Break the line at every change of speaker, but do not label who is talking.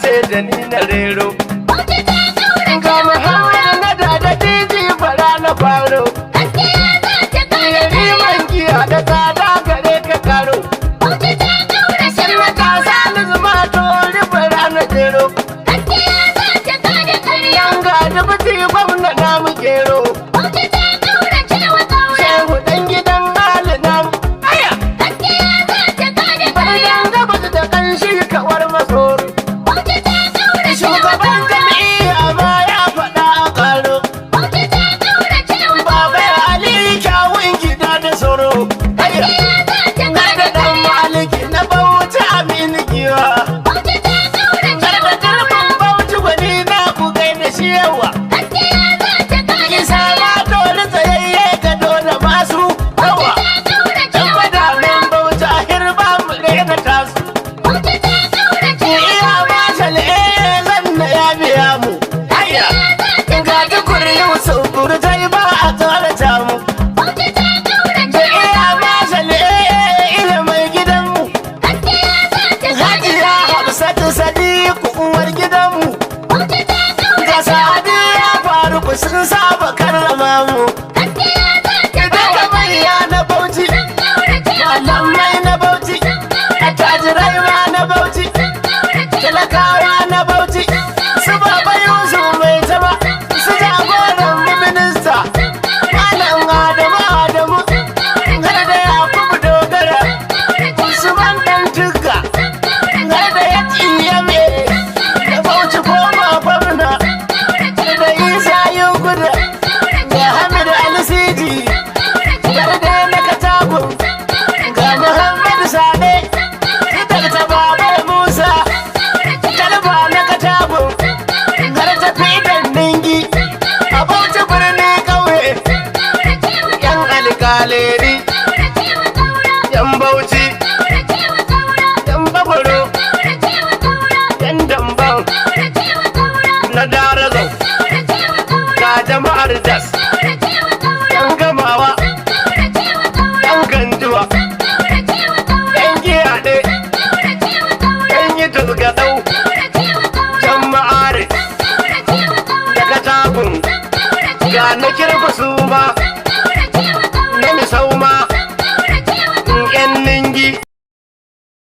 ce da ni na rero. Ga Muhammad na da titi fara na faro. Yari man giya da tsada gare ka karo. Sai wata sani zuma tori fara na jero. Yan ga dubuti gwamna na mu kero. Shehu dan gidan Ali na mu. Aya! Bayan gabas da kanshi kawar masoro. Shugaban jami'a ma ya faɗa a ƙaro. Baba Ali kyawun gida da tsoro. Aya! Na da ɗan maliki na Bauchi Aminu Giwa. Garba garban Bauchi gwani na ku gaida shi yawa. Isa ma dole tsayayye ka dole masu yawa. Dan madamin Bauchi a hirba mu rena tasu. Iya ma shal'e zan na ya biya mu. Aya! Ga tukur Yusuf Burtai ba a tsorata mu. Iya ma shal'e ilimin gidanmu. Hajiya Hafsatu Sadiku uwar gidanmu. Ga Sadiya Faruku sun saba karrama mu. Daga manya na Bauchi, malamai na Bauchi, attajirai ma na Bauchi, talakawa na Bauchi, su Baba Yusuf mai zama, su jagoran mu minista, Malam Adamu, har da Yakubu Dogara, Usman Dan Tugga, har da Yatiyame, da Bauchi koma gwamna, da Isa Yuguda, da Hamid Al-Sidi, har da na Katagun, ga Muhammad Sane, fitar ta Baba Musa, Talba na Katagun, har ta fitar Ningi, a Bauchi birni ƙauye, yan alƙaleri, yan Bauchi, yan Bagwaro, yan Damban, na Darazau, ga jama'ar Das, yan Gamawa, yan Ganjuwa, yan Giyaɗe, yan yi Tusgaɗau, jama'are, da Katagun, ga na Kirfi su ma.